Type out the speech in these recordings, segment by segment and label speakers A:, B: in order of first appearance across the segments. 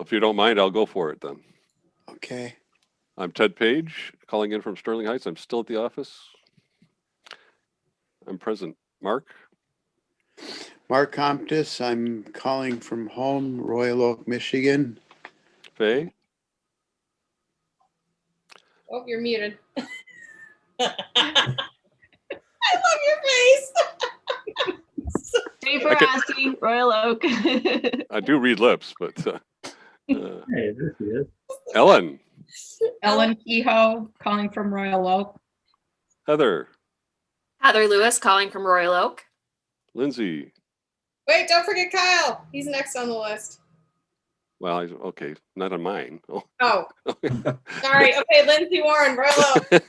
A: if you don't mind, I'll go for it then.
B: Okay.
A: I'm Ted Page, calling in from Sterling Heights. I'm still at the office. I'm present. Marc?
B: Mark Comptois, I'm calling from home, Royal Oak, Michigan.
A: Faye?
C: Oh, you're muted. I love your face.
D: Stay Faraci, Royal Oak.
A: I do read lips, but
E: Hey, there she is.
A: Ellen?
F: Ellen Kehoe, calling from Royal Oak.
A: Heather?
G: Heather Lewis calling from Royal Oak.
A: Lindsay?
C: Wait, don't forget Kyle. He's next on the list.
A: Well, okay, not on mine. Oh.
C: Oh, sorry. Okay, Lindsay Warren, Royal Oak.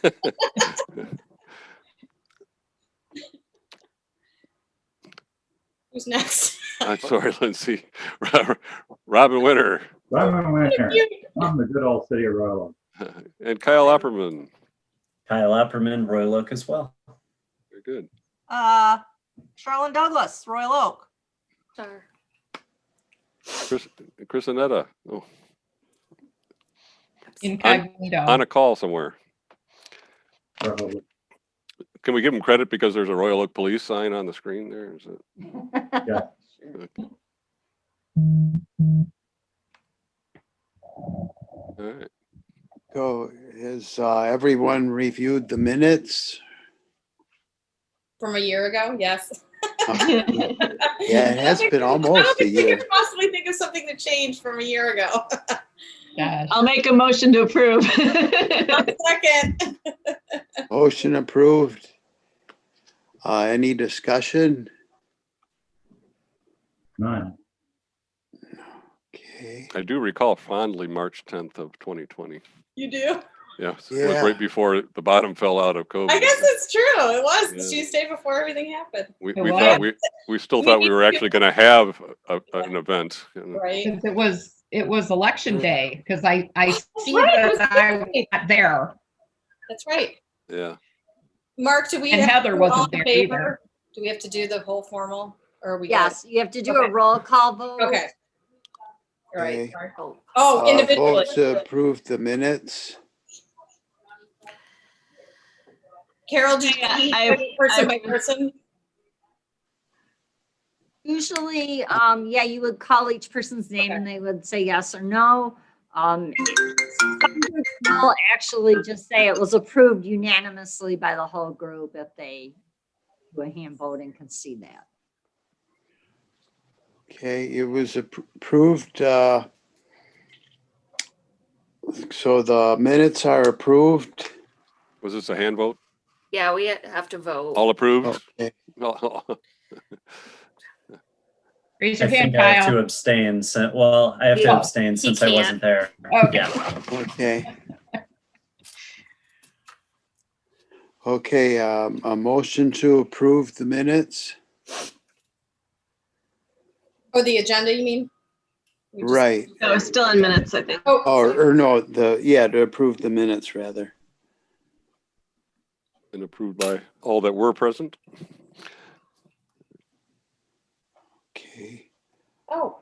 C: Who's next?
A: I'm sorry, Lindsay. Robin Winter.
E: Robin Winter from the good old city of Royal Oak.
A: And Kyle Opperman.
H: Kyle Opperman, Royal Oak as well.
A: Very good.
I: Charlene Douglas, Royal Oak.
G: Shar.
A: Chris Annetta. Oh,
F: Incognito.
A: on a call somewhere.
E: Probably.
A: Can we give him credit because there's a Royal Oak police sign on the screen there? Is it?
E: Yeah.
A: Okay. All right.
B: So has everyone reviewed the minutes?
C: From a year ago, yes.
B: Yeah, it has been
C: I
B: almost
C: don't
B: a
C: think we
B: year.
C: could possibly think of something that changed from a year ago.
F: Gosh.
D: I'll make a motion to approve.
C: Second.
B: Motion approved. Any discussion?
E: None.
B: Okay.
A: I do recall fondly March 10th of 2020.
C: You do?
A: Yes, it
B: Yeah.
A: was right before the bottom fell out of COVID.
C: I guess it's true. It was the
A: Yeah.
C: Tuesday before everything happened.
A: we
F: It
A: thought
F: was.
A: we still thought we were actually going to have an event.
C: Right.
F: Because it was election day, because I see
C: right, it was
F: that I was not there.
C: That's right.
A: Yeah.
C: Mark, do we
F: And
C: have
F: Heather
C: to do
F: wasn't
C: all in
F: there
C: favor?
F: either.
C: Do we have to do the whole formal or are we
I: Yes, you have to do
C: Okay.
I: a roll call vote.
C: good? Okay. All right.
B: Okay.
C: Sorry. Oh, individually.
B: Vote to approve the minutes.
C: Carol, do you
D: I-
C: person by person?
I: Usually, yeah, you would call each person's name and they would say yes or no. Some groups will actually just say it was approved unanimously by the whole group if they do a hand vote and can see that.
B: Okay, it was approved. So the minutes are approved.
A: Was this a hand vote?
G: Yeah, we have to vote.
A: All approved?
B: Okay.
F: Raise
H: I
F: your hand,
H: think I have to
F: Kyle.
H: abstain. Well, I have to
C: Yeah.
H: abstain
G: He
H: since I wasn't there.
F: Okay.
H: Yeah.
B: Okay. Okay, a motion to approve the minutes.
C: Oh, the agenda, you mean? We just-
B: Right.
D: No, we're still in minutes, I think.
C: Oh,
B: Or no, to approve the minutes rather.
A: And approved by all that were present?
B: Okay,
C: oh,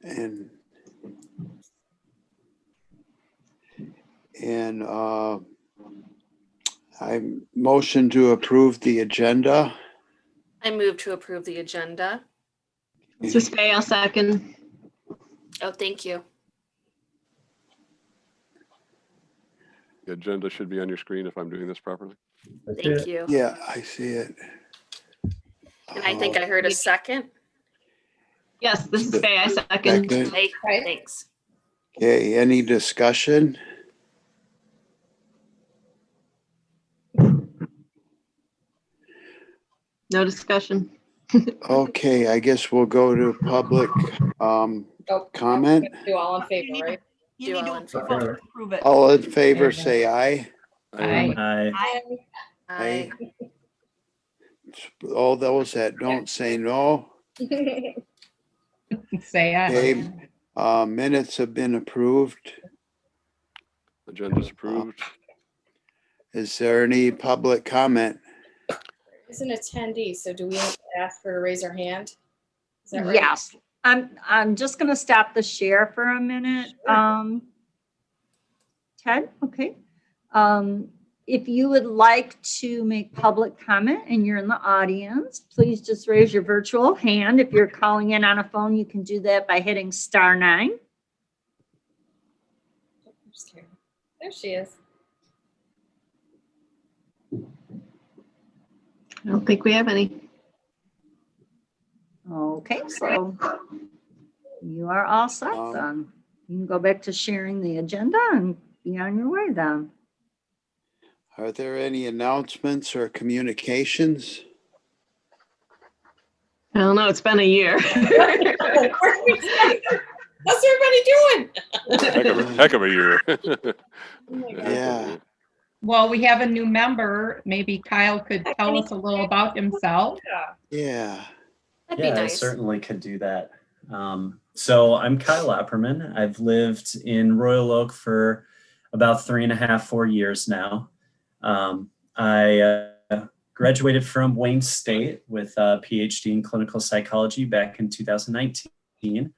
B: and I motion to approve the agenda.
G: I move to approve the agenda.
D: This is Faye, I'll second.
G: Oh, thank you.
A: The agenda should be on your screen if I'm doing this properly.
E: That's
G: Thank
E: it.
G: you.
B: Yeah, I see it.
G: And I think I heard a second.
D: Yes, this is Faye, I second.
B: Second.
G: Hey,
C: Right.
G: thanks.
B: Okay, any discussion?
D: No discussion.
B: Okay, I guess we'll go to public
C: oh,
B: comment.
C: do all in favor, right?
I: You
G: Do
I: need
G: all
I: to
G: in favor.
I: vote to approve it.
B: All in favor, say aye.
F: Aye.
H: I
G: Aye.
B: All those that don't say no.
F: Say aye.
B: Okay, minutes have been approved.
A: Agenda's approved.
B: Is there any public comment?
C: It's an attendee, so do we have to ask her to raise her hand? Is that right?
I: Yes, I'm just gonna stop the share for a minute. Ted, okay. If you would like to make public comment and you're in the audience, please just raise your virtual hand. If you're calling in on a phone, you can do that by hitting *9.
C: There she is.
D: I don't think we have any.
I: Okay, so you are all set then. You can go back to sharing the agenda and be on your way then.
B: Are there any announcements or communications?
D: I don't know. It's been a year.
C: What's everybody doing?
A: Heck of a year.
C: Oh my God.
B: Yeah.
F: Well, we have a new member. Maybe Kyle could tell us a little about himself.
B: Yeah.
G: That'd be
H: Yeah, I
G: nice.
H: certainly could do that. So I'm Kyle Opperman. I've lived in Royal Oak for about 3.5, 4 years now. I graduated from Wayne State with a PhD in clinical psychology back in 2019.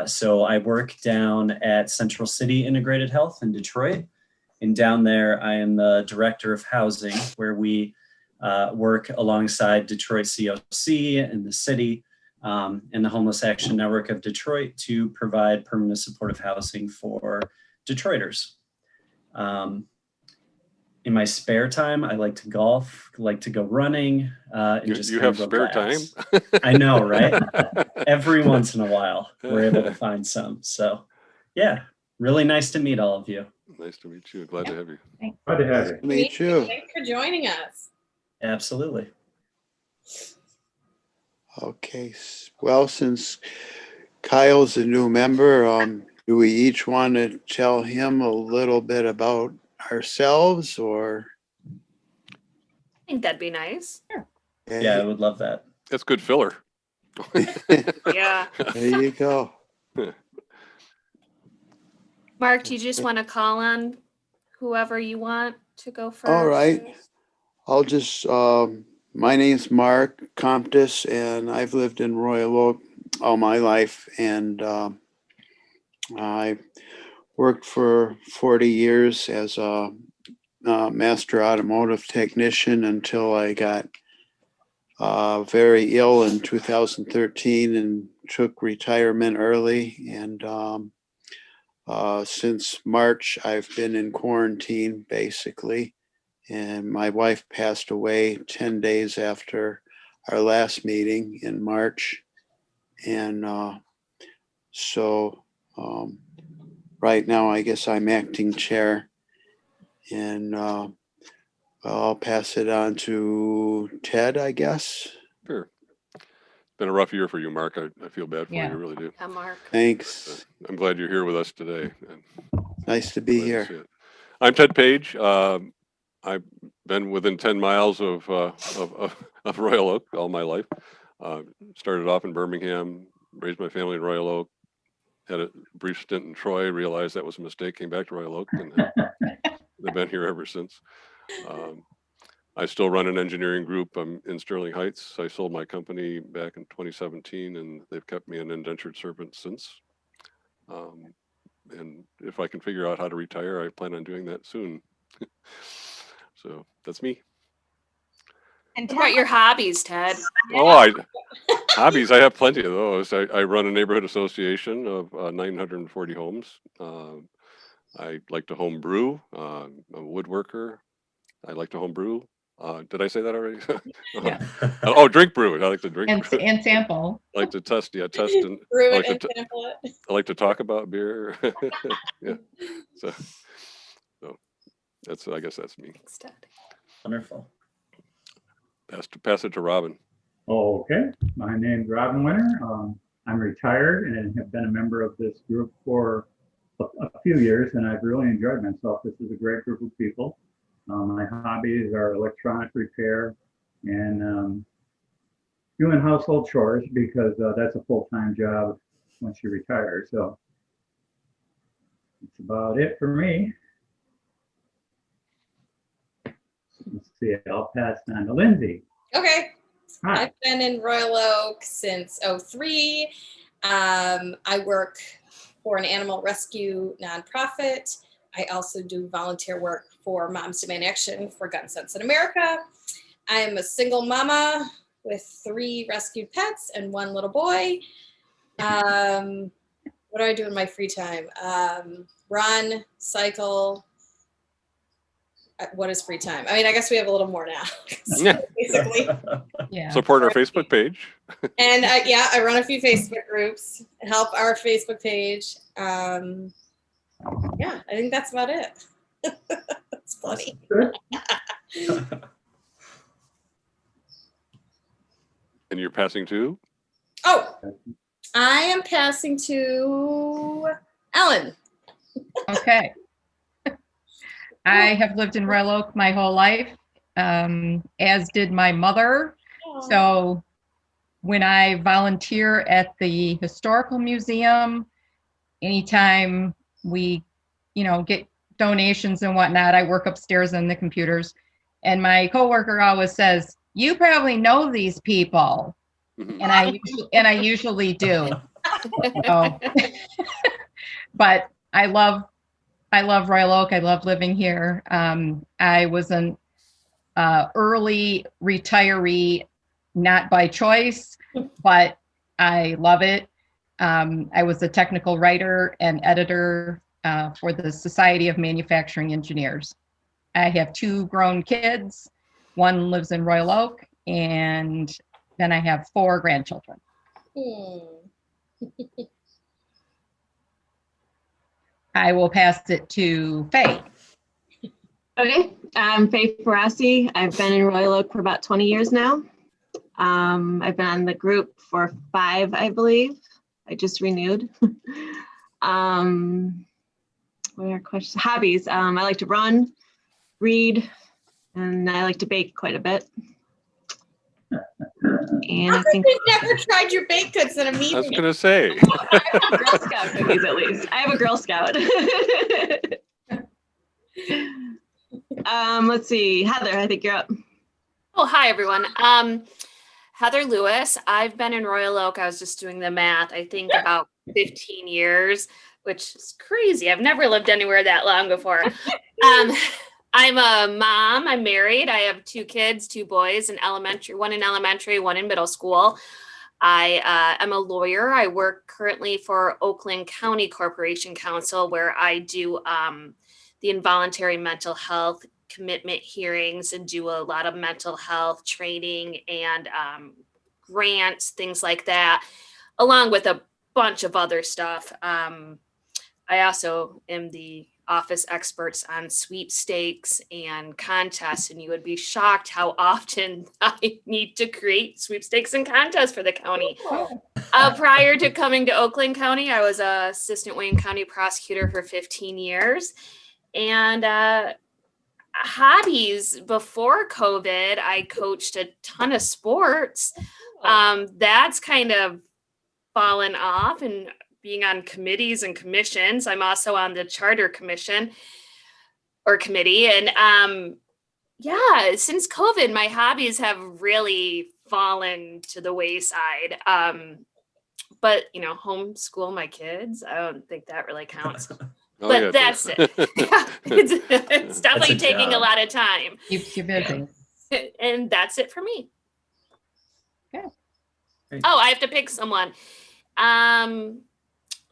H: So I work down at Central City Integrated Health in Detroit. And down there, I am the director of housing, where we work alongside Detroit COC and the city and the Homeless Action Network of Detroit to provide permanent supportive housing for Detroiters. In my spare time, I like to golf, like to go running. And just
A: You
H: kind
A: have
H: of
A: spare
H: relax.
A: time?
H: I know, right? Every once in a while, we're able to find some. So, yeah, really nice to meet all of you.
A: Nice to meet you. Glad to have you.
E: Glad to have you.
B: Me too.
C: Thanks for joining us.
H: Absolutely.
B: Okay. Well, since Kyle's a new member, do we each want to tell him a little bit about ourselves or?
G: I think that'd be nice.
H: Yeah, I would love that.
A: That's good filler.
G: Yeah.
B: There you go.
G: Mark, do you just want to call on whoever you want to go first?
B: All right. I'll just, my name's Marc Comptois, and I've lived in Royal Oak all my life. And I worked for 40 years as a master automotive technician until I got very ill in 2013 and took retirement early. And since March, I've been in quarantine basically. And my wife passed away 10 days after our last meeting in March. And so right now, I guess I'm acting chair. And I'll pass it on to Ted, I guess.
A: Sure. Been a rough year for you, Mark. I feel bad for you. I
F: Yeah.
A: really do.
G: Yeah, Mark.
B: Thanks.
A: I'm glad you're here with us today.
B: Nice to be
A: Glad to see
B: here.
A: it. I'm Ted Page. I've been within 10 miles of Royal Oak all my life. Started off in Birmingham, raised my family in Royal Oak, had a brief stint in Troy, realized that was a mistake, came back to Royal Oak, and I've been here ever since. I still run an engineering group. I'm in Sterling Heights. I sold my company back in 2017, and they've kept me an indentured servant since. And if I can figure out how to retire, I plan on doing that soon. So that's me.
I: And
G: What about your hobbies, Ted?
A: Oh, hobbies. I have plenty of those. I run a neighborhood association of 940 homes. I like to home brew. I'm a woodworker. I like to home brew. Did I say that already?
F: Yeah.
A: Oh, drink brew. I like to drink.
F: And sample.
A: I like to test. Yeah, test and
C: Brew
A: I
C: it
A: like
C: and
A: to
C: sample it.
A: I like to talk about beer. Yeah. So that's. I guess that's me.
G: Thanks, Ted.
H: Wonderful.
A: Pass it to Robin.
E: Okay, my name's Robin Winter. I'm retired and have been a member of this group for a few years, and I've really enjoyed myself. This is a great group of people. My hobbies are electronic repair and doing household chores because that's a full-time job once you retire. So that's about it for me. Let's see, I'll pass it on to Lindsay.
C: Okay.
E: Hi.
C: I've been in Royal Oak since '03. I work for an animal rescue nonprofit. I also do volunteer work for Moms Demand Action for Gun Sense in America. I'm a single mama with 3 rescued pets and 1 little boy. What do I do in my free time? Run, cycle. What is free time? I mean, I guess we have a little more now.
A: Yeah.
C: Basically.
F: Yeah.
A: Support our Facebook page.
C: And yeah, I run a few Facebook groups and help our Facebook page. Yeah, I think that's about it. It's funny.
A: And you're passing to?
C: Oh, I am passing to Ellen.
F: Okay. I have lived in Royal Oak my whole life, as did my mother. So when I volunteer at the Historical Museum, anytime we, get donations and whatnot, I work upstairs on the computers. And my coworker always says, "You probably know these people."
A: Mhm.
F: And I usually do. So, but I love Royal Oak. I love living here. I was an early retiree, not by choice, but I love it. I was a technical writer and editor for the Society of Manufacturing Engineers. I have 2 grown kids. 1 lives in Royal Oak, and then I have 4 grandchildren. I will pass it to Faye.
D: Okay, I'm Faye Faraci. I've been in Royal Oak for about 20 years now. I've been on the group for 5, I believe. I just renewed. What are questions? Hobbies. I like to run, read, and I like to bake quite a bit. And I think
C: You've never tried your baked goods in a
A: I was
C: meeting.
A: going to say.
D: Girl Scout cookies at least. I have a Girl Scout. Let's see, Heather, I think you're up.
G: Oh, hi, everyone. Heather Lewis. I've been in Royal Oak. I was just doing the math. I think about 15 years, which is crazy. I've never lived anywhere that long before. I'm a mom. I'm married. I have 2 kids, 2 boys in elementary, 1 in elementary, 1 in middle school. I am a lawyer. I work currently for Oakland County Corporation Counsel, where I do the involuntary mental health commitment hearings and do a lot of mental health training and grants, things like that, along with a bunch of other stuff. I also am the office experts on sweepstakes and contests, and you would be shocked how often I need to create sweepstakes and contests for the county. Prior to coming to Oakland County, I was an assistant Wayne County prosecutor for 15 years. And hobbies, before COVID, I coached a ton of sports. That's kind of fallen off, and being on committees and commissions. I'm also on the charter commission or committee. And yeah, since COVID, my hobbies have really fallen to the wayside. But, homeschool my kids, I don't think that really counts.
A: Oh,
G: But
A: yeah,
G: that's
A: does.
G: it. It's definitely taking a lot of time.
F: Keeps you busy.
G: And that's it for me.
F: Okay.
G: Oh, I have to pick someone.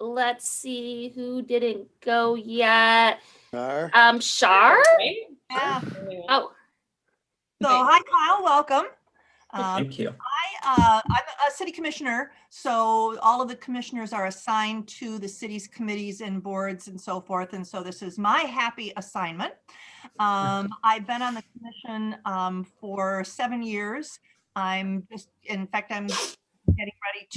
G: Let's see who didn't go yet.
B: Shar?
G: Shar?
J: Yeah.
G: Oh,
J: So hi, Kyle. Welcome.
H: Thank you.
J: I'm a city commissioner, so all of the commissioners are assigned to the city's committees and boards and so forth. And so this is my happy assignment. I've been on the commission for 7 years. I'm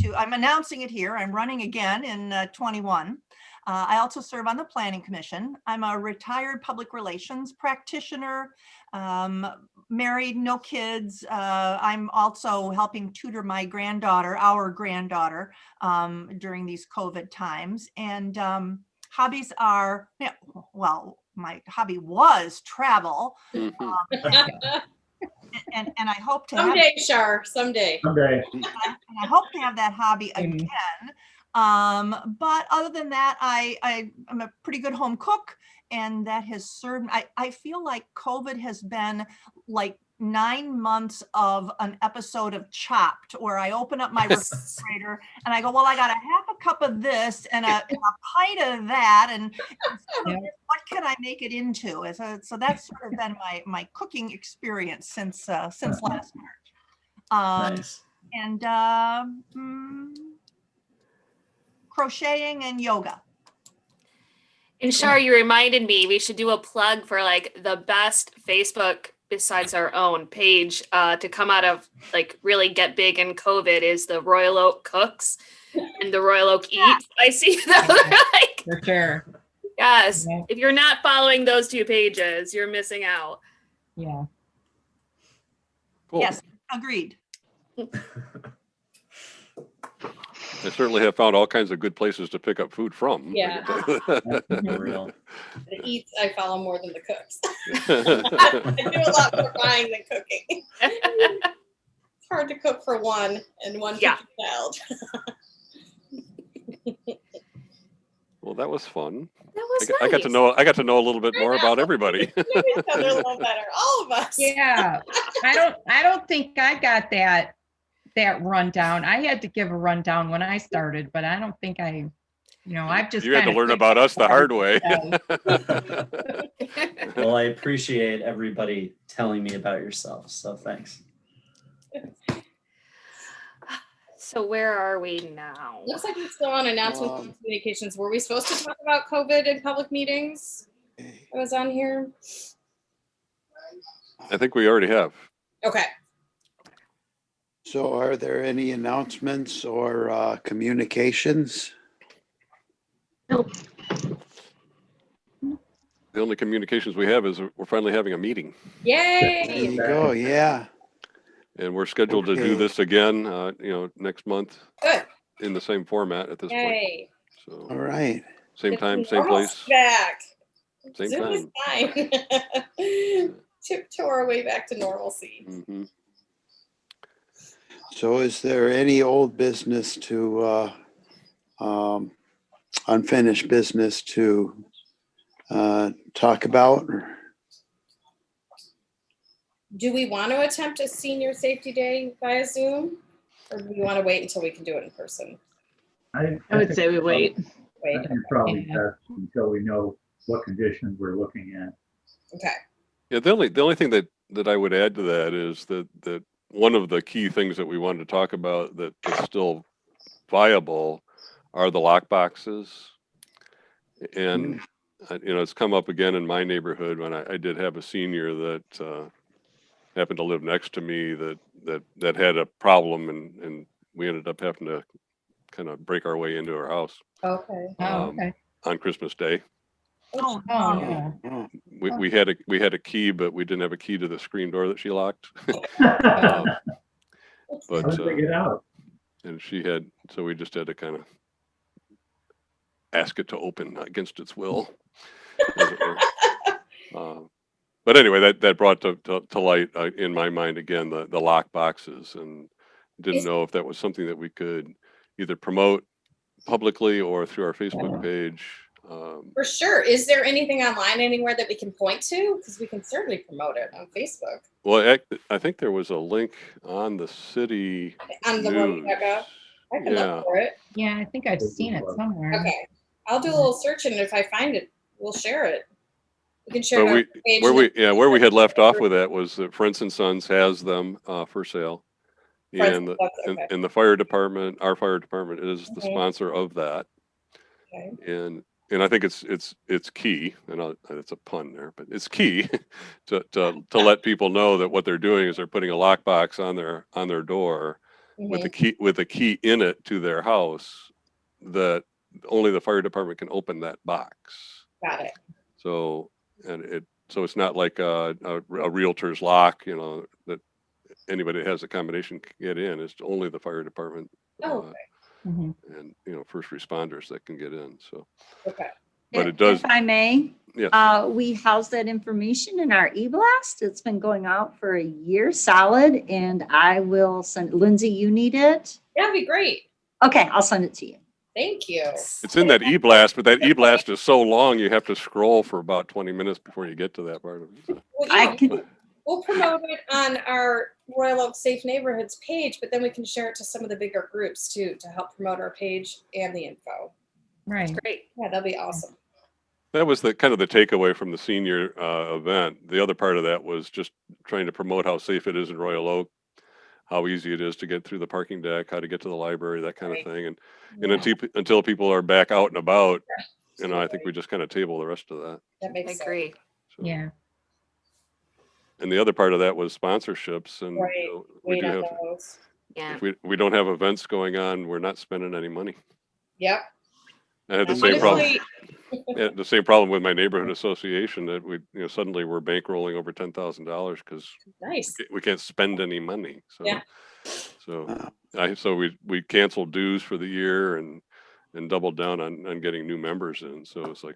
J: announcing it here. I'm running again in 21. I also serve on the Planning Commission. I'm a retired public relations practitioner, married, no kids. I'm also helping tutor my granddaughter, our granddaughter, during these COVID times. And hobbies are, well, my hobby was travel. And I hope to
C: Someday, Shar, someday.
E: Someday.
J: and I hope to have that hobby again. But other than that, I'm a pretty good home cook, and that has served. I feel like COVID has been like 9 months of an episode of Chopped, where I open up my refrigerator and I go, well, I got a half a cup of this and a pint of that, and sort of, what can I make it into? So that's sort of been my cooking experience since last March.
H: Nice.
J: And crocheting and yoga.
G: And Shar, you reminded me we should do a plug for like the best Facebook besides our own page to come out of like really get big in COVID is the Royal Oak Cooks and the Royal Oak Eats. I see those are like
F: For sure.
G: yes.
F: Yeah.
G: If you're not following those two pages, you're missing out.
F: Yeah.
A: Cool.
J: Yes, agreed.
A: I certainly have found all kinds of good places to pick up food from.
C: Yeah.
H: For real.
C: The eats I follow more than the cooks. I do a lot more buying than cooking. It's hard to cook for one and one
G: Yeah.
C: child.
F: Mm-hmm.
A: Well, that was fun.
G: That was
A: I got to know a little bit more about everybody.
C: Know each other a little better, all of us.
F: Yeah. I don't think I got that rundown. I had to give a rundown when I started, but I don't think I've just
A: You had to
F: kinda
A: learn
F: picked
A: about
F: up
A: us the hard way.
H: Well, I appreciate everybody telling me about yourself. So thanks.
G: So where are we now?
C: Looks like we're still on announcements and communications. Were we supposed to talk about COVID in public meetings? I was on here.
A: I think we already have.
C: Okay.
B: So are there any announcements or communications?
A: The only communications we have is we're finally having a meeting,
B: There
C: Yay.
B: you go, yeah.
A: and we're scheduled to do
B: Okay.
A: this again, next month
C: Good.
A: in the same format at this point.
C: Yay.
B: All
A: So
B: right.
A: same time, same
C: Normal's
A: place,
C: back.
A: same
C: Zoom is
A: time.
C: fine. Tiptoe our way back to normalcy.
A: Mhm.
B: So is there any old business to, unfinished business to talk about?
C: Do we want to attempt a senior safety day via Zoom? Or do we want to wait until we can do it in person?
F: I would say we wait.
E: I
C: Wait.
E: think it's probably
F: Yeah.
E: best until we know what conditions we're looking at.
C: Okay.
A: Yeah, the only thing that I would add to that is that one of the key things that we wanted to talk about that's still viable are the lock boxes. And it's come up again in my neighborhood when I did have a senior that happened to live next to me that had a problem, and we ended up having to kind of break our way into her house
C: Okay.
F: Oh, okay.
A: on Christmas Day.
J: Oh,
F: Oh,
J: no.
F: no.
B: Oh,
A: We had a key, but we didn't have a key to the screen door that she locked.
E: How
A: But
E: did they get out?
A: and she had, so we just had to kind of ask it to open against its will, as it were. But anyway, that brought to light in my mind again the lock boxes, and didn't know if that was something that we could either promote publicly or through our Facebook page.
C: For sure. Is there anything online anywhere that we can point to? Because we can certainly promote it on Facebook.
A: Well, I think there was a link on the city
C: On the
A: news.
C: WROK. I can
A: Yeah.
C: look for it.
F: Yeah, I think I've seen it somewhere.
C: Okay. I'll do a little search, and if I find it, we'll share it. We can share
A: But
C: it on our page.
A: where we had left off with that was that Friends and Sons has them for sale.
C: Friends
A: And
C: and Sons, okay.
A: and the fire department, our fire department is the
C: Mhm.
A: sponsor of that.
C: Okay.
A: And I think it's key, and it's a pun there, but it's key to let people know that what they're doing is they're putting a lockbox on their door with a key in it to their house, that only the fire department can open that box.
C: Got it.
A: So it's not like a realtor's lock, that anybody that has a combination can get in. It's only the fire department.
C: Oh, okay.
F: Mhm.
A: And first responders that can get in. So,
C: Okay.
A: but it does.
I: If I may,
A: Yes.
I: we house that information in our e-blast. It's been going out for a year solid, and I will send, Lindsay, you need it?
C: That'd be great.
I: Okay, I'll send it to you.
C: Thank you.
A: It's in that e-blast, but that e-blast is so long you have to scroll for about 20 minutes before you get to that part of it. So.
C: Well,
D: I
C: yeah,
D: can,
C: we'll promote it on our Royal Oak Safe Neighborhoods page, but then we can share it to some of the bigger groups too to help promote our page and the info.
F: Right.
G: Great.
C: Yeah, that'll be awesome.
A: That was the kind of the takeaway from the senior event. The other part of that was just trying to promote how safe it is in Royal Oak, how easy it is to get through the parking deck, how to get to the library, that kind
C: Right.
A: of thing. And
C: Yeah,
A: until people are back out and about, I think
C: absolutely.
A: we just kind of table the rest of that.
C: That
G: I
C: makes
G: agree.
A: So.
F: Yeah.
A: And the other part of that was sponsorships, and
C: Right.
A: we
C: Wait
A: do
C: on
A: have.
C: those.
G: Yeah.
A: If we don't have events going on, we're not spending any money.
C: Yep.
A: I had the
C: What
A: same
C: if
A: problem.
D: honestly,
A: Yeah, the same problem with my neighborhood association that we, suddenly we're bankrolling over $10,000 because
C: Nice.
A: we can't spend any money. So,
C: Yeah.
A: so we canceled dues for the year and doubled down on getting new members in. So it's like,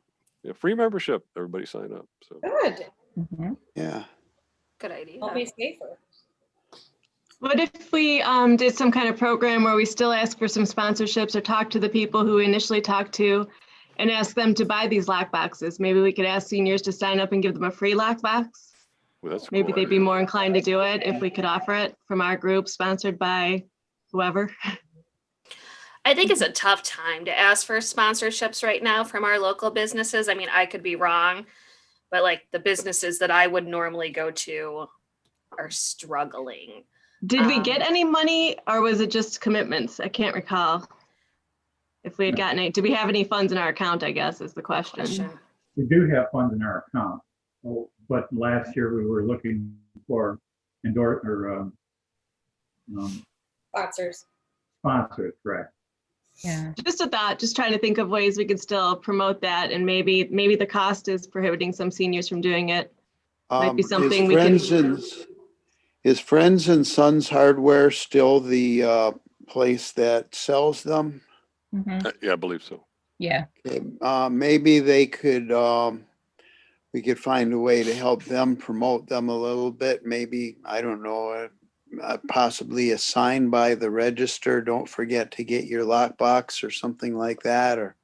A: free membership, everybody sign up. So
C: Good.
F: Mhm.
B: Yeah.
G: Good idea.
C: I'll be safer.
D: what if we did some kind of program where we still ask for some sponsorships or talk to the people who we initially talked to and ask them to buy these lock boxes? Maybe we could ask seniors to sign up and give them a free lock box.
A: well, that's a
D: Maybe
A: cool
D: they'd be
A: idea.
D: more inclined to do it if we could offer it from our group, sponsored by whoever.
G: I think it's a tough time to ask for sponsorships right now from our local businesses. I mean, I could be wrong, but like the businesses that I would normally go to are struggling.
D: Did we get any money or was it just commitments? I can't recall. If we had gotten any, do we have any funds in our account, I guess, is the question.
E: We do have funds in our account, but last year we were looking for
C: Sponsors.
E: sponsors, correct?
F: Yeah.
D: Just a thought, just trying to think of ways we could still promote that, and maybe the cost is prohibiting some seniors from doing it. Might be something we can.
B: Is Friends and Sons Hardware still the place that sells them?
F: Mhm.
A: Yeah, I believe so.
F: Yeah.
B: Maybe they could, we could find a way to help them promote them a little bit. Maybe, I don't know, possibly a sign by the register. Don't forget to get your lockbox or something like that, or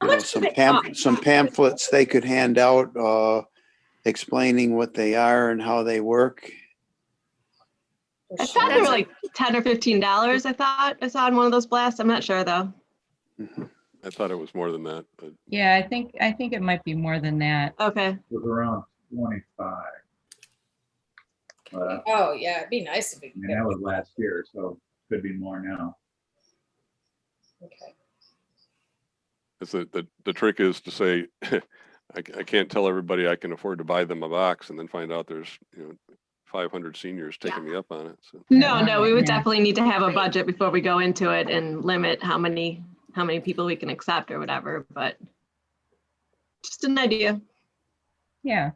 C: How much do they cost?
B: some pamphlets they could hand out explaining what they are and how they work.
D: I thought they were like $10 or $15. I thought I saw in one of those blasts. I'm not sure though.
B: Mhm.
A: I thought it was more than that. But
F: Yeah, I think it might be more than that.
D: Okay.
E: It was around 25.
C: Oh, yeah, it'd be nice if we could.
E: That was last year, so could be more now.
C: Okay.
A: it's the trick is to say, I can't tell everybody I can afford to buy them a box and then find out there's 500 seniors taking me up on it. So.
D: No, we would
F: Yeah.
D: definitely need to have a budget before we go into it and limit how many people we can accept or whatever, but just an idea.
F: Yeah.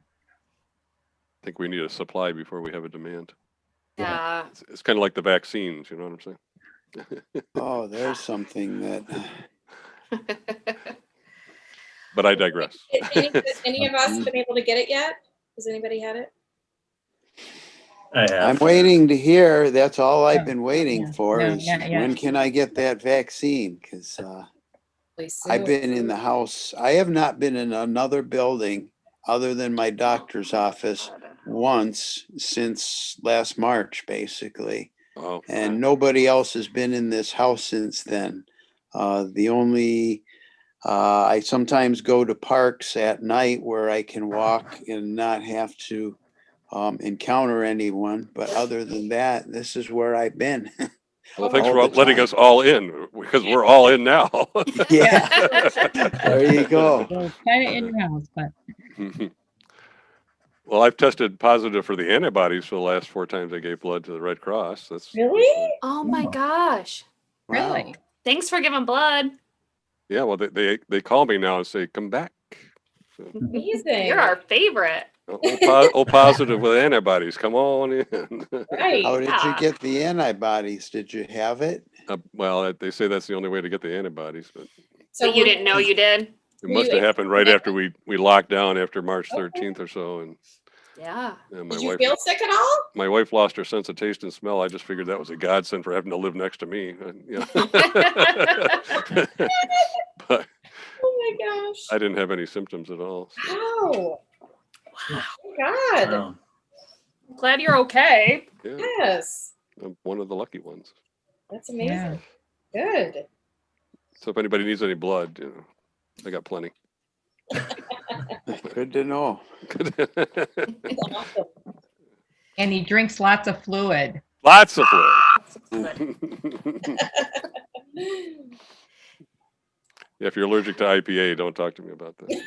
A: I think we need a supply before we have a demand.
G: Yeah.
A: It's kind of like the vaccines, you know what I'm saying?
B: Oh, there's something that,
A: But I digress.
C: Any of us been able to get it yet? Has anybody had it?
H: I have.
B: I'm waiting to hear. That's all I've
F: Oh,
B: been waiting
F: yeah.
B: for
F: No,
B: is
F: not yet.
B: when can I get that vaccine? Because
C: Really
B: I've
C: soon.
B: been in the house. I have not been in another building other than my doctor's office once since last March, basically.
A: Oh,
B: And nobody else has been in this house since then. The only, I sometimes go to parks at night where I can walk and not have to encounter anyone. But other than that, this is where I've been.
A: well, thanks
B: all
A: for
B: the
A: letting
B: time.
A: us all in because we're all in now.
B: Yeah, there you go.
F: So kind of in your house, but
A: Well, I've tested positive for the antibodies for the last 4 times I gave blood to the Red Cross. That's
C: Really?
G: Oh my gosh.
B: Wow.
F: really.
G: Thanks for giving blood.
A: Yeah, well, they call me now and say, come back. So,
C: Amazing.
G: You're our favorite.
A: O positive with antibodies. Come on in.
C: Right.
B: How did you
G: Yeah.
B: get the antibodies? Did you have it?
A: Well, they say that's the only way to get the antibodies, but
C: So
G: But you didn't know you did?
A: it
C: Were
A: must
C: you
A: have happened right
C: able-
A: after we locked down after March
C: Okay.
A: 13th or so. And
G: Yeah.
A: Yeah,
C: Did you feel sick at all?
A: my wife lost her sense of taste and smell. I just figured that was a godsend for having to live next to me. You know. But
C: Oh my gosh.
A: I didn't have any symptoms at all. So.
C: Wow. Oh my God.
H: Wow.
G: Glad you're okay.
A: Yeah,
C: Yes.
A: I'm one of the lucky ones.
C: That's amazing. Good.
A: So if anybody needs any blood, I got plenty.
B: Good to know.
C: That's awesome.
F: And he drinks lots of fluid.
A: Lots of fluid. Yeah, if you're allergic to IPA, don't talk to me about that.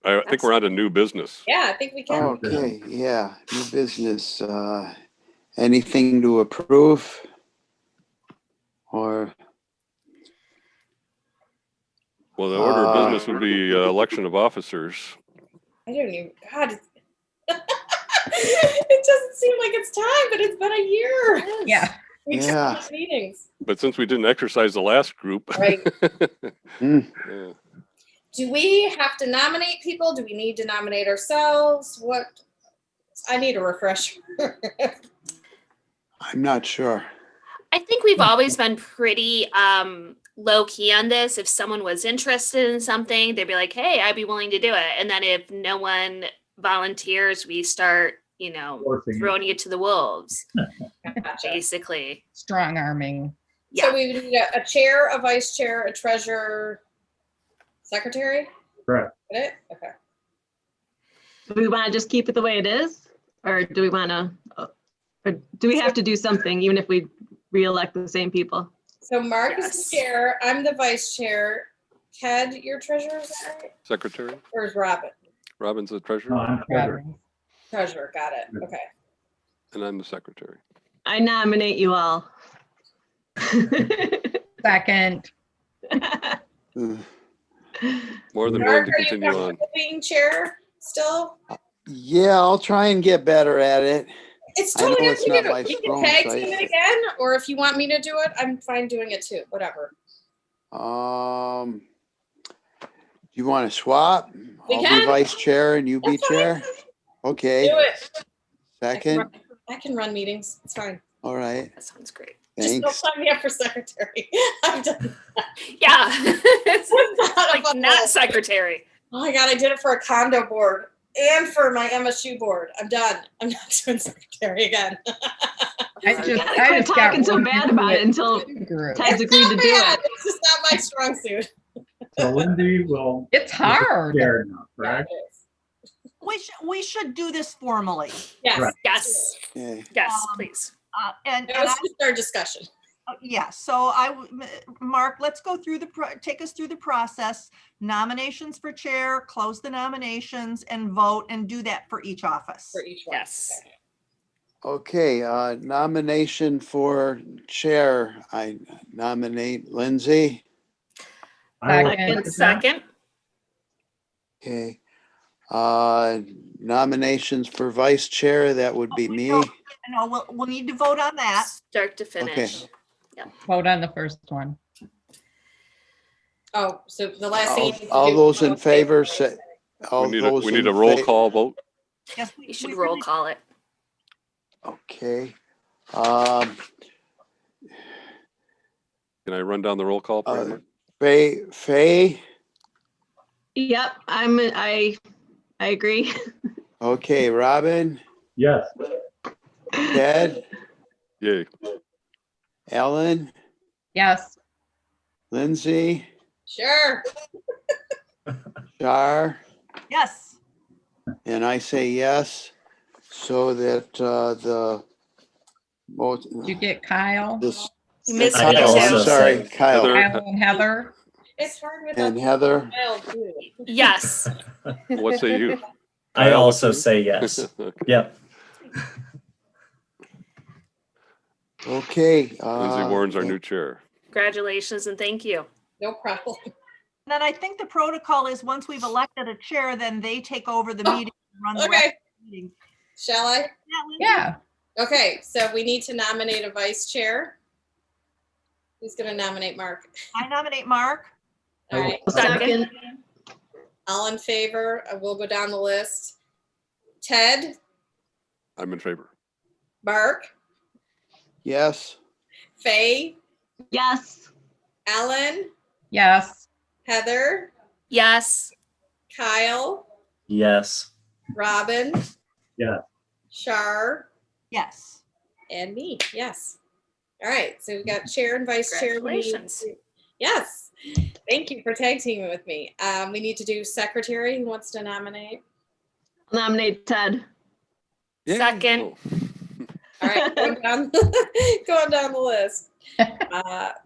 A: I think we're on to new business.
C: Yeah, I think we can.
B: Okay, yeah, new business. Anything to approve? Or
A: Well, the order of business would be election of officers.
C: I don't even, God. It doesn't seem like it's time, but it's been a year.
F: Yeah.
C: We just
B: Yeah.
C: had meetings.
A: But since we didn't exercise the last group.
C: Right.
A: Yeah.
C: Do we have to nominate people? Do we need to nominate ourselves? What? I need a refresher.
B: I'm not sure.
G: I think we've always been pretty low key on this. If someone was interested in something, they'd be like, hey, I'd be willing to do it. And then if no one volunteers, we start,
E: Forcing it.
G: throwing you to the wolves,
C: Gotcha.
G: basically.
F: Strong arming.
G: Yeah.
C: So we would need a chair, a vice chair, a treasurer, secretary?
E: Correct.
C: Got it? Okay.
D: Do we want to just keep it the way it is? Or do we want to, or do we have to do something even if we re-elect the same people?
C: So Mark is
G: Yes.
C: the chair. I'm the vice chair. Ted, your treasurer, is that right?
A: Secretary.
C: Or is Robin?
A: Robin's the
E: No,
A: treasurer,
E: I'm treasurer.
F: Robin.
C: Treasurer, got it. Okay.
A: and I'm the secretary.
D: I nominate you all.
F: Second.
B: Uh,
A: More than willing
C: Mark,
A: to
C: are you
A: continue on.
C: comfortable being chair still?
B: Yeah, I'll try and get better at it.
C: It's
B: I know
C: totally up
B: it's
C: to
B: not
C: you.
B: my
C: You can
B: strong
C: tag
B: side.
C: team it again, or if you want me to do it, I'm fine doing it too. Whatever.
B: You want to swap?
C: We
B: I'll be
C: can.
B: vice chair and you be
C: That's fine.
B: chair? Okay,
C: Do it.
B: second,
C: I can run meetings. It's fine.
B: all right,
G: That sounds great.
C: Just don't
B: thanks.
C: sign me up for secretary. I've done
G: Yeah. It's
C: that.
G: like not secretary.
C: Oh my God, I did it for a condo board and for my MSU board. I'm done. I'm not doing secretary again.
F: I
D: Quit
F: just got
D: talking so
F: roped
D: bad
F: into
D: about it until
F: group.
D: Ted's agreed to do
C: bad.
D: it.
C: It's just not my strong suit.
E: So Lindsay will.
F: It's hard.
E: Chair now,
C: Yeah,
E: correct?
C: it is.
J: We should do this formally.
C: Yes.
E: Right.
G: Yes.
B: Okay.
G: Yes,
J: Um,
G: please.
J: And
C: That was just our discussion.
J: yeah, so Mark, let's go through take us through the process. Nominations for chair, close the nominations and vote and do that for each office.
C: For each one.
G: Yes.
B: Okay, nomination for chair. I nominate Lindsay.
E: I will
F: Second.
E: second that.
G: Second.
B: Okay. Nominations for vice chair, that would be me.
J: No, we'll need to vote on that.
G: Start to finish.
F: Vote on the first one.
C: Oh, so the last thing. you need to
B: All
C: do-
B: those in favor, say. All those
A: We need
B: in
A: a roll
B: fa-
A: call vote.
J: Yes,
G: You should
J: we
G: roll
J: really-
G: call it.
B: Okay.
A: Can I run down the roll call? Primer?
B: Faye,
D: Yep, I agree.
B: okay, Robin,
E: Yes,
B: Ted,
A: Yay.
B: Ellen,
F: Yes.
B: Lindsay,
C: Sure.
B: Shar,
J: Yes,
B: and I say yes, so that the both.
F: Did you get Kyle?
B: This,
G: You missed
H: I
G: me
B: Kyle, I'm
G: too.
H: also
B: sorry,
H: said-
B: Kyle
A: Heather.
F: Kyle and Heather?
C: It's hard with
B: and
C: a
B: Heather.
C: child too.
G: Yes.
A: What say you?
H: I
A: Kyle,
H: also
A: what's
H: say
A: yours?
H: yes.
A: Okay.
H: Yep.
B: Okay.
A: Lindsay Warren's our new chair.
G: Congratulations and thank you.
C: No problem.
J: then I think the protocol is once we've elected a chair, then they take over the meeting, and run the rest
C: Okay.
J: of the meeting.
C: Shall I?
J: Yeah, Lindsay?
F: Yeah.
C: Okay, so we need to nominate a vice chair. Who's going to nominate Mark?
J: I nominate Mark.
C: All right.
G: Second.
C: All in favor? We'll go down the list. Ted,
A: I'm in favor.
C: Marc,
B: Yes.
C: Faye,
D: Yes.
C: Ellen,
F: Yes.
C: Heather,
G: Yes.
C: Kyle,
H: Yes.
C: Robin,
E: Yes.
C: Shar,
J: Yes.
C: and me. Yes. All right. So we've got chair and vice chair.
G: Congratulations.
C: Yes. Thank you for tag teaming with me. We need to do secretary. Who wants to nominate?
D: Nominate Ted.
G: Second.
A: Oh.
C: All right. Going down, going down the list.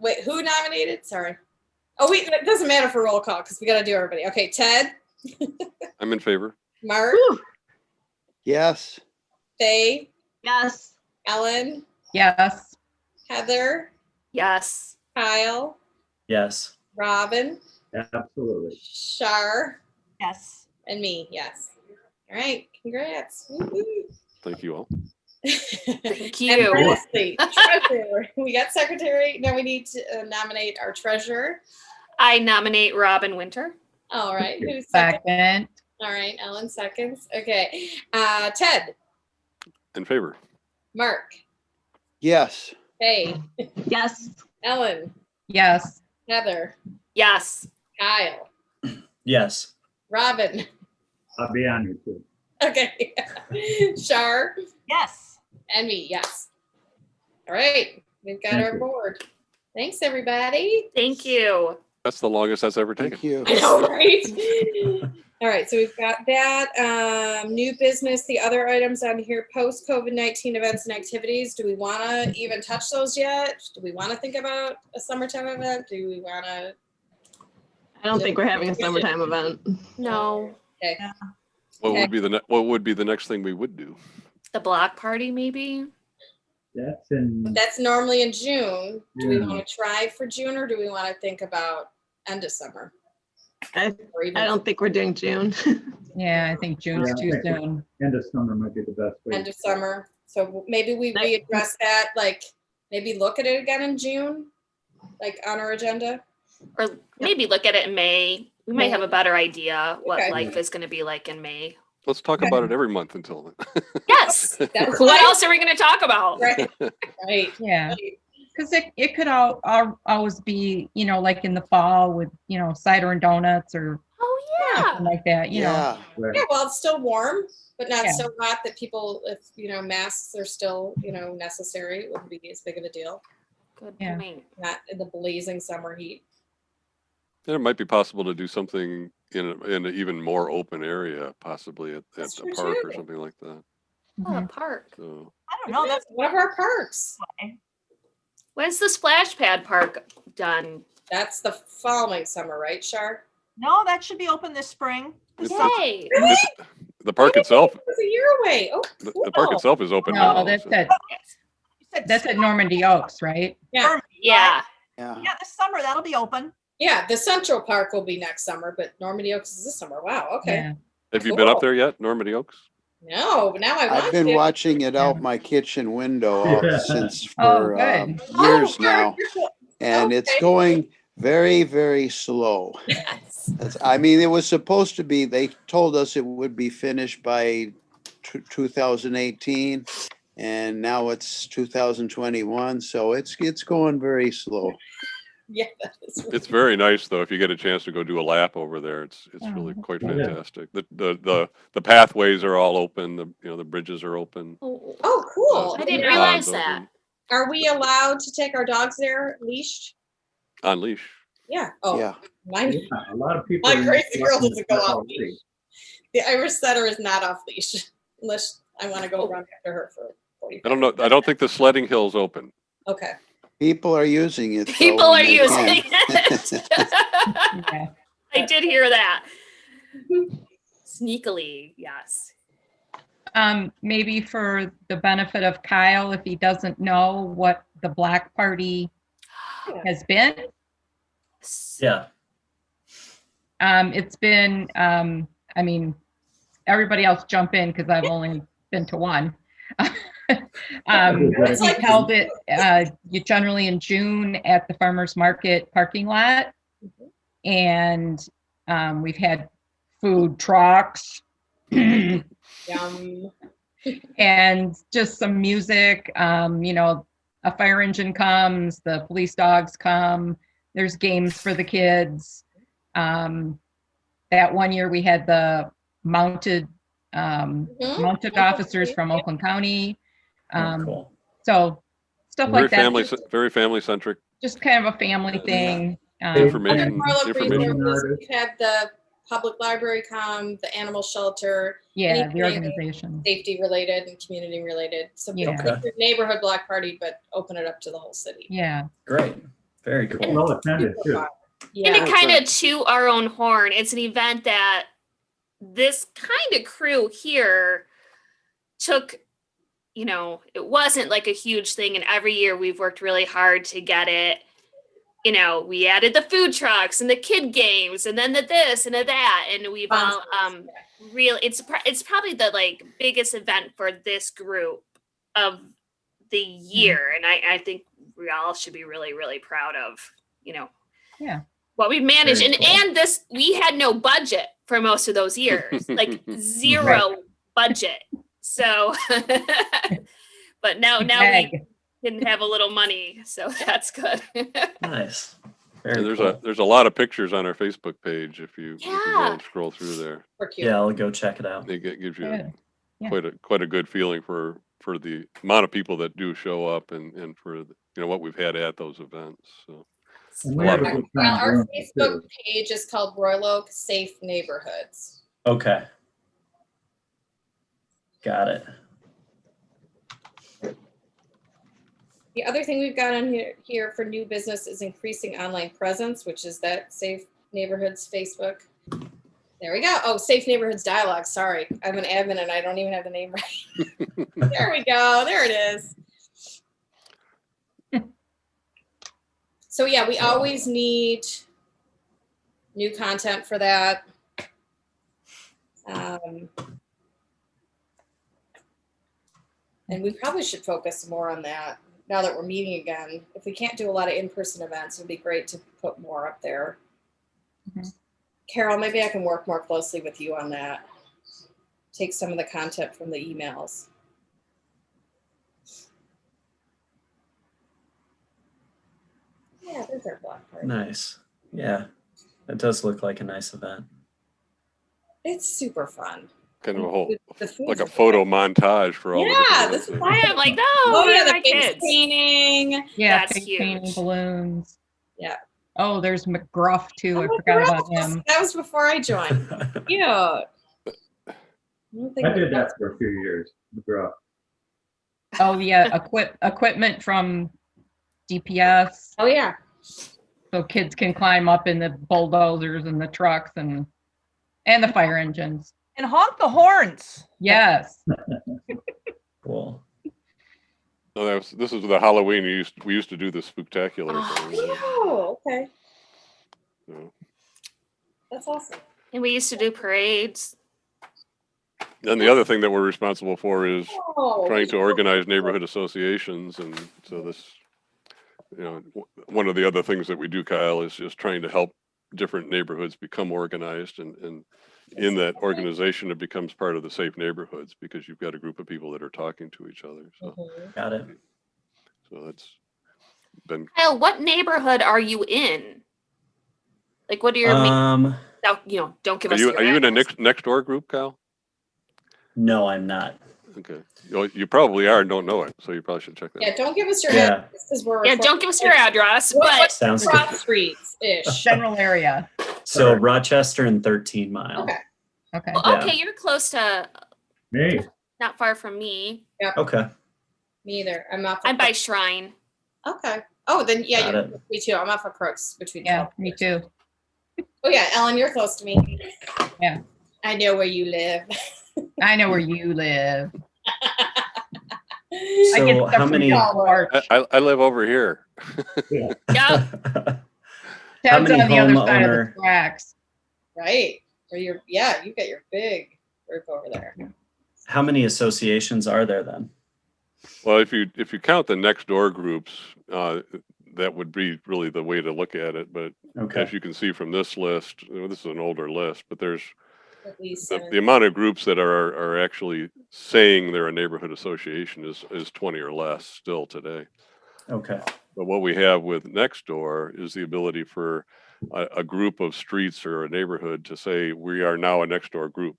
C: Wait, who nominated? Sorry. Oh, wait, it doesn't matter for roll call because we got to do everybody. Okay. Ted,
A: I'm in favor.
C: Marc,
D: Woo.
B: Yes.
C: Faye,
D: Yes.
C: Ellen,
F: Yes.
C: Heather,
G: Yes.
C: Kyle,
H: Yes.
C: Robin,
E: Absolutely.
C: Shar,
J: Yes.
C: and me. Yes. All right. Congrats. Woo-hoo.
A: Thank you all.
G: Thank
C: And
G: you.
C: lastly, treasurer. We got secretary. Now we need to nominate our treasurer.
G: I nominate Robin Winter.
C: All right. Who's second?
F: Second.
C: All right. Ellen seconds. Okay. Ted,
A: In favor.
C: Marc,
B: Yes.
C: Faye,
D: Yes.
C: Ellen,
F: Yes.
C: Heather,
G: Yes.
C: Kyle,
H: Yes.
C: Robin.
E: I'll be on you too.
C: Okay. Shar
J: Yes.
C: and me. Yes. All right. We've got
E: Thank
C: our
E: you.
C: board. Thanks, everybody.
G: Thank you.
A: That's the longest that's ever taken.
B: Thank you.
C: I know, right? All right, so we've got that. New business, the other items on here, post-COVID-19 events and activities. Do we want to even touch those yet? Do we want to think about a summertime event? Do we want to?
D: I don't think we're having a summertime event.
G: No.
C: Okay.
A: What
C: Okay.
A: would be the next thing we would do?
G: The block party, maybe?
E: That's in
C: That's normally in June. Do we
E: June.
C: want to try for June or do we want to think about end of summer?
D: I
C: Or even
D: don't think we're doing June.
F: Yeah, I think June's
E: Yeah, I
F: too
E: think
F: soon.
E: end of summer might be the best way.
C: end of summer? So maybe we
D: Next-
C: readdress that, like maybe look at it again in June, like on our agenda.
G: Or maybe look at it in May. We might have a better idea what
C: Okay.
G: life is going to be like in May.
A: Let's talk about it every month until then.
G: Yes.
C: That's
G: What
C: fine.
G: else are we going to talk about?
C: Right. Right.
F: Yeah,
C: Right.
F: because it could always be, like in the fall with, cider and donuts or
G: Oh,
F: something
G: yeah.
F: like that,
B: Yeah.
E: Right.
C: Yeah, well, it's still warm, but not
F: Yeah.
C: so hot that people, if, masks are still, necessary, it wouldn't be as big of a deal.
G: Good
F: Yeah.
G: point.
C: Not in the blazing summer heat.
A: And it might be possible to do something in an even more open area, possibly at
C: That's
A: a
C: true,
A: park or
C: too.
A: something like that.
G: Oh, a
F: Mhm.
G: park.
A: So
J: I don't know. That's
C: one of our parks.
G: When's the splash pad park done?
C: That's the following summer, right, Shar?
J: no, that should be open this spring. This
A: It's-
J: summer.
G: Yay.
A: the park itself,
C: It was a year away. Oh,
A: the park
C: cool.
A: itself is open
F: No,
A: now.
F: that's
A: so-
F: at,
J: You said
F: that's at Normandy Oaks, right?
C: Yeah.
G: Yeah.
B: Yeah.
J: Yeah, this summer that'll be open.
C: Yeah, the Central Park will be next summer, but Normandy Oaks is this summer. Wow, okay.
F: Yeah.
A: Have you been
C: Cool.
A: up there yet, Normandy Oaks?
C: No, but now I want
B: I've been
C: to.
B: watching it out my kitchen window
E: Yeah.
B: since
F: Oh,
B: for
F: good.
B: years
C: Oh,
B: now,
C: good.
B: and it's
C: Okay.
B: going very, very slow.
C: Yes.
B: I mean, it was supposed to be, they told us it would be finished by 2018, and now it's 2021, so it's going very slow.
C: Yeah, that is
A: It's very nice though. If you get a chance to go do a lap over there, it's really
F: Oh,
A: quite
E: yeah.
A: fantastic. The pathways are all open. The bridges are open.
G: Oh,
C: Oh, cool.
G: I didn't
C: Now,
G: realize
A: ponds
G: that.
A: open,
C: Are we allowed to take our dogs there leashed?
A: on leash.
C: Yeah. Oh,
B: Yeah.
C: mine.
E: Yeah, a lot of people.
C: My
E: are
C: crazy girl
E: watching
C: doesn't go
E: stuff
C: off
E: already.
C: leash. The Irish setter is not off leash unless I want to go run after her for 45
A: I don't know. I don't think the sledding hill's open.
C: Okay.
B: People are using it. though,
G: People
B: when
G: are
B: they
G: using
B: can.
G: it.
F: Yeah.
G: I did hear that. Sneakily, yes.
F: Maybe for the benefit of Kyle, if he doesn't know what the black party has been.
H: Yeah.
F: It's been, everybody else jump in because I've only been to one.
C: It's
F: We
C: like-
F: held it generally in June at the farmer's market parking lot. And we've had food trucks
C: Yum.
F: and just some music. You know, a fire engine comes, the police dogs come, there's games for the kids. That one year we had the mounted officers from Oakland County.
H: Oh, cool.
F: So stuff
A: Very
F: like that.
A: very family centric.
F: Just kind of a family thing.
A: Information.
C: Other
A: Information.
C: resources, we've had the public library come, the animal shelter.
F: Yeah, the
C: anything
F: organization.
C: Safety related and community related. So
F: Yeah.
C: keep your neighborhood block party, but open it up to the whole city.
F: Yeah.
H: Great. Very cool.
E: Well attended too.
C: Yeah.
G: And to kind of toot our own horn, it's an event that this kind of crew here took, you know, it wasn't like a huge thing. And every year we've worked really hard to get it. You know, we added the food trucks and the kid games and then the this and the that. And we've all really, it's probably the like biggest event for this group of the year. And I think we all should be really, really proud of, you know, what we've managed.
H: Very cool.
G: And this, we had no budget for most of those years, like zero budget. So, but now we didn't have a little money, so that's good.
H: Nice.
A: And
H: Very cool.
A: there's a lot of pictures on our Facebook page if you go
G: Yeah.
A: and scroll through there.
H: Yeah, I'll go check it out.
A: It gives you
F: Good. Yeah.
A: quite a good feeling for the amount of people that do show up and for the, you know, what we've had at those events. So
E: And
A: A
E: we
A: lot
E: have
A: of
E: a good
C: Well,
E: time
C: our
E: doing it,
C: Facebook
E: too.
C: page is called Royal Oak Safe Neighborhoods.
H: Okay. Got it.
C: The other thing we've got on here for new business is increasing online presence, which is that Safe Neighborhoods Facebook. There we go. Oh, Safe Neighborhoods Dialogue. Sorry, I'm an admin and I don't even have the name right. There we go. There it is. So yeah, we always need new content for that. And we probably should focus more on that now that we're meeting again. If we can't do a lot of in-person events, it would be great to put more up there.
F: Mhm.
C: Carol, maybe I can work more closely with you on that. Take some of the content from the emails. Yeah, there's our block party.
H: Nice. Yeah. That does look like a nice event.
C: It's super fun.
A: kind of a whole
C: The food's
A: like a
C: great.
A: photo montage for all
C: Yeah,
A: the different
C: this is
A: events.
G: I am like, no,
C: Oh
G: where
C: yeah,
G: are
C: the
G: my
C: face
G: kids?
C: painting.
F: Yeah,
G: That's
F: face
G: huge.
F: painting, balloons.
C: Yeah.
F: Oh, there's McGruff too. I
C: Oh,
F: forgot
C: that
F: about
C: was-
F: him.
C: That was before I joined. Cute. I
E: I did that for a few years. McGraw.
F: Oh yeah, equipment from DPS,
C: Oh yeah.
F: so kids can climb up in the bulldozers and the trucks and the fire engines.
J: And honk the horns.
F: Yes.
H: Cool.
A: So this is the Halloween we used to do the spooktacular
G: Oh,
A: thing.
C: Oh, okay.
A: So,
C: That's awesome.
G: And we used to do parades.
A: and the other thing that we're responsible for is
C: Oh,
A: trying to organize neighborhood associations, and so this, one of the other things that we do, Kyle, is just trying to help different neighborhoods become organized, and in that organization it becomes part of the safe neighborhoods because you've got a group of people that are talking to each other. So,
C: Mhm.
H: Got it.
A: so that's been
G: Kyle, what neighborhood are you in? Like, what are your
H: Um,
G: now, don't give
A: are
G: us
A: you
G: your
A: in a
G: address.
A: next door group, Kyle?
H: no, I'm not.
A: Okay, you probably are and don't know it, so you probably should check that
C: Yeah,
A: out.
C: don't give us your
H: Yeah.
C: address because we're
G: Yeah, don't give us your address,
C: What-
G: but
H: Sounds
C: cross
H: good.
C: streets ish.
F: General area.
H: So Rochester and 13 Mile.
C: Okay.
F: Okay.
G: well,
H: Yeah.
G: okay, you're close to,
E: Me.
G: not far from me.
H: Okay.
C: Me either. I'm off.
G: I'm by Shrine.
C: Okay. Oh, then yeah,
H: Got
C: you're,
H: it.
C: me too. I'm off of Crooks between.
F: Yeah,
C: 12.
F: me too.
C: Oh yeah, Ellen, you're close to me.
F: Yeah.
C: I know where you live.
F: I know where you live.
H: So
F: stuff
H: how
F: from
H: many?
F: y'all work.
A: I live over here.
G: Yeah.
H: How
F: Ted's
H: many
F: on the other side of
H: homeowner-
F: the tracks.
C: Right. Or you got your big roof over there.
H: How many associations are there then?
A: Well, if you count the next door groups, that would be really the way to look at it. But
H: Okay.
A: as you can see from this list, this is an older list, but there's
C: At least
A: the amount of groups that are actually saying they're a neighborhood association is 20 or less still today.
H: Okay.
A: But what we have with Nextdoor is the ability for a group of streets or a neighborhood to say we are now a Nextdoor group,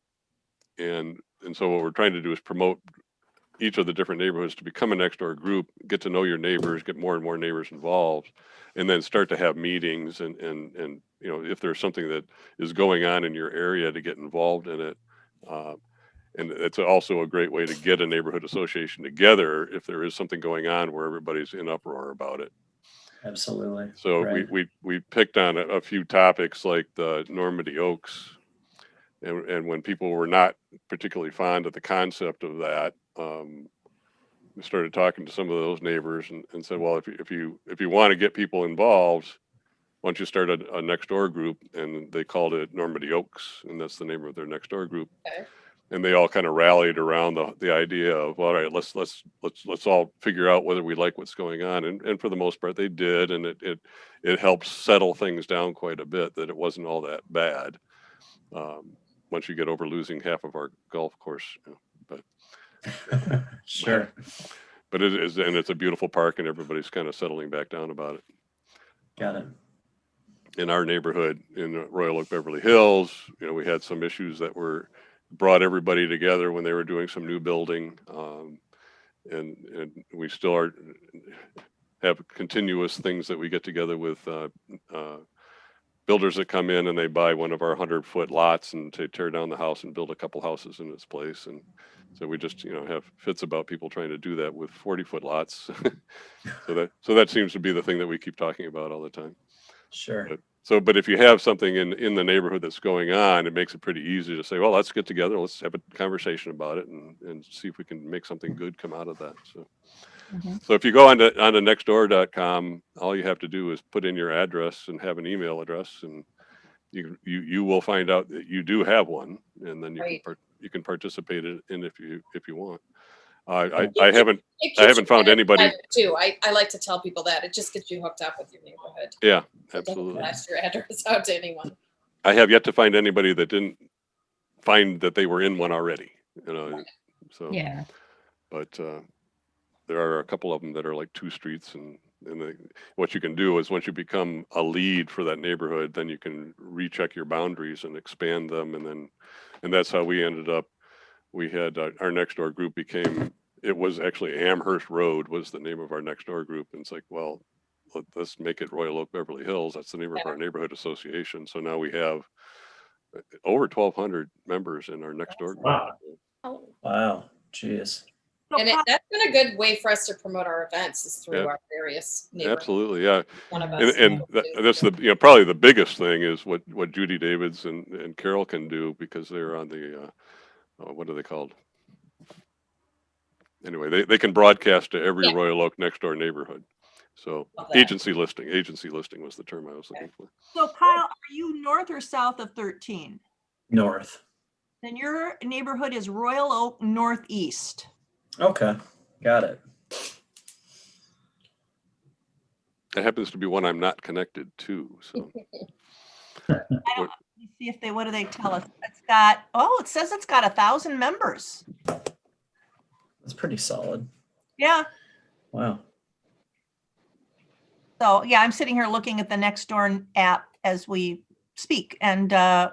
A: and so what we're trying to do is promote each of the different neighborhoods to become a Nextdoor group, get to know your neighbors, get more and more neighbors involved, and then start to have meetings and if there's something that is going on in your area, to get involved in it. And it's also a great way to get a neighborhood association together if there is something going on where everybody's in uproar about it.
H: Absolutely.
A: So
H: Right.
A: we picked on a few topics like the Normandy Oaks, and when people were not particularly fond of the concept of that, we started talking to some of those neighbors and said, well, if you want to get people involved, why don't you start a Nextdoor group? And they called it Normandy Oaks, and that's the name of their Nextdoor group.
C: Okay.
A: And they all kind of rallied around the idea of, all right, let's all figure out whether we like what's going on. And for the most part, they did, and it helped settle things down quite a bit, that it wasn't all that bad. Once you get over losing half of our golf course, but
H: Sure.
A: but it is, and it's a beautiful park, and everybody's kind of settling back down about it.
H: Got it.
A: In our neighborhood in Royal Oak, Beverly Hills, we had some issues that brought everybody together when they were doing some new building, and we still have continuous things that we get together with builders that come in and they buy one of our 100-foot lots and to tear down the house and build a couple houses in its place. And so we just have fits about people trying to do that with 40-foot lots. so that seems to be the thing that we keep talking about all the time.
H: Sure.
A: But if you have something in the neighborhood that's going on, it makes it pretty easy to say, well, let's get together, let's have a conversation about it, and see if we can make something good come out of that. So if you go onto nextdoor.com, all you have to do is put in your address and have an email address, and you will find out that you do have one, and then you can participate in if you want. I haven't found anybody
C: too. I like to tell people that it just gets you hooked up with your neighborhood.
A: Yeah,
C: It doesn't
A: absolutely.
C: blast your address out to anyone.
A: I have yet to find anybody that didn't find that they were in one already. So
F: Yeah.
A: but there are a couple of them that are like 2 streets, and what you can do is once you become a lead for that neighborhood, then you can recheck your boundaries and expand them, and that's how we ended up. We had our Nextdoor group it was actually Amherst Road was the name of our Nextdoor group, and it's like, well, let's make it Royal Oak Beverly Hills. That's the name of our neighborhood association. So now we have over 1,200 members in our Nextdoor group.
E: Wow.
H: Wow. Jeez.
C: And that's been a good way for us to promote our events is through our various neighborhoods.
A: Absolutely, yeah.
C: One of us.
A: And that's the probably the biggest thing is what Judy Davids and Carol can do, because they're on the what are they called? Anyway, they can broadcast to every Royal Oak Nextdoor neighborhood. So agency listing was the term I was looking for.
J: So Kyle, are you north or south of 13?
H: North.
J: Then your neighborhood is Royal Oak Northeast.
H: Okay. Got it.
A: That happens to be one I'm not connected to. So
J: Let me see if what do they tell us? It says it's got 1,000 members.
H: That's pretty solid.
J: Yeah.
H: Wow.
J: So yeah, I'm sitting here looking at the Nextdoor app as we speak, and I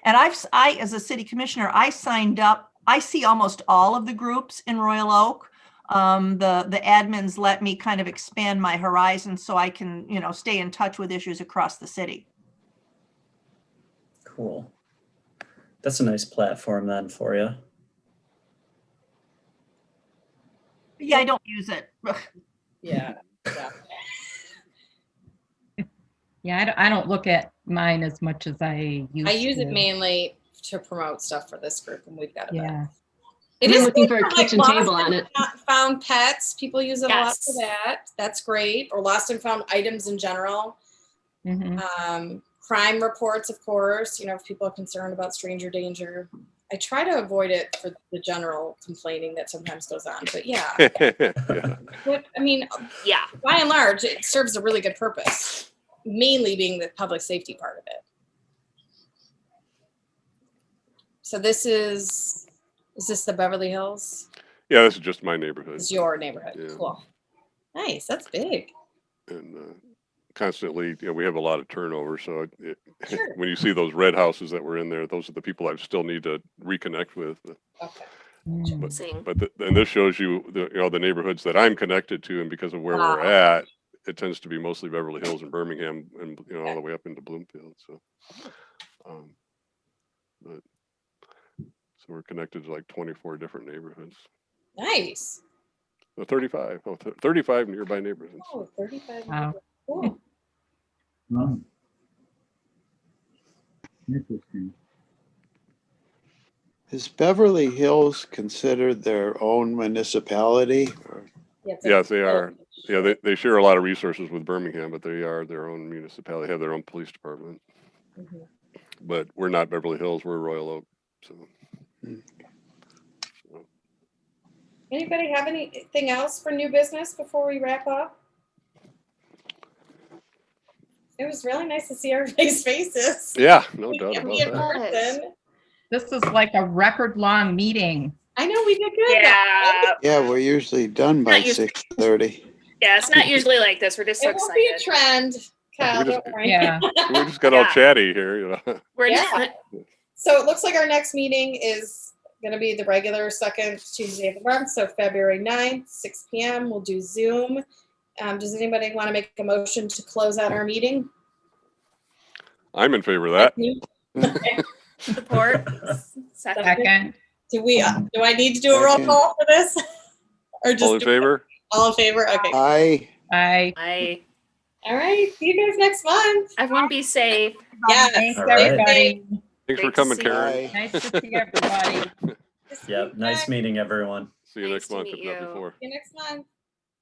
J: as a city commissioner, I signed up. I see almost all of the groups in Royal Oak. The admins let me kind of expand my horizon so I can stay in touch with issues across the city.
H: Cool. That's a nice platform then for you.
J: Yeah, I don't use it.
C: Yeah.
F: Yeah, I don't look at mine as much as I used to.
C: I use it mainly to promote stuff for this group, and we've got
F: Yeah.
C: It
F: I'm
C: is
F: looking
C: good
F: for a kitchen
C: lost
F: table
C: and
F: on it.
C: Found pets. People use it a lot for
G: Yes.
C: that. That's great. Or lost and found items in general.
F: Mhm.
C: Crime reports, of course. If people are concerned about stranger danger, I try to avoid it for the general complaining that sometimes goes on, but yeah.
A: Yeah.
C: But, I mean,
G: Yeah.
C: by and large, it serves a really good purpose, mainly being the public safety part of it. So this is this the Beverly Hills?
A: Yeah, this is just my neighborhood.
C: This is your neighborhood.
A: Yeah.
C: Cool. Nice. That's big.
A: And constantly, we have a lot of turnover. So
C: Sure.
A: when you see those red houses that were in there, those are the people I still need to reconnect with.
C: Okay.
A: And this shows you the neighborhoods that I'm connected to, and because of where we're at, it tends to be mostly Beverly Hills and Birmingham, and all the way up into Bloomfield. So, so we're connected to like 24 different neighborhoods.
C: Nice.
A: 35. 35 nearby neighborhoods.
C: Oh, 35.
F: Wow.
C: Cool.
E: Interesting.
B: Is Beverly Hills considered their own municipality? Or-
A: Yes, they are. Yeah, they share a lot of resources with Birmingham, but they are their own municipality. They have their own police department.
C: Mm-hmm.
A: But we're not Beverly Hills. We're Royal Oak. So.
C: Anybody have anything else for new business before we wrap up? It was really nice to see everybody's faces.
A: Yeah, no doubt
C: And
A: about
C: be in
A: that.
C: person.
F: This is like a record long meeting.
C: I know we did good.
G: Yeah.
B: Yeah, we're usually done by
G: Not usually-
B: 6:30.
G: Yeah, it's not usually like this. We're just so
C: It won't be a
G: excited.
C: trend, Kyle.
A: We just-
C: Don't worry.
F: Yeah.
A: We just got all
G: Yeah.
A: chatty here.
G: We're
C: Yeah.
G: not.
C: So it looks like our next meeting is going to be the regular second Tuesday of the month. So February 9th, 6 p.m. We'll do Zoom. Does anybody want to make a motion to close out our meeting?
A: I'm in favor of that.
G: Support. Second.
F: Second.
C: Do I need to do a roll
B: Second.
C: call for this? Or just
A: All in favor?
C: all in favor? Okay.
B: Aye.
F: Bye.
C: All right. See you guys next month.
G: Everyone be safe.
C: Yes.
F: Thanks,
H: All right.
F: everybody.
A: Thanks
G: Great
A: for
G: to
A: coming,
G: see
A: Karen.
B: Aye.
F: Nice to see everybody.
H: Yep. Nice meeting everyone.
A: See you
G: Nice
A: next
G: to
A: month,
G: meet
A: if not
G: you.
A: before.
C: See you next month.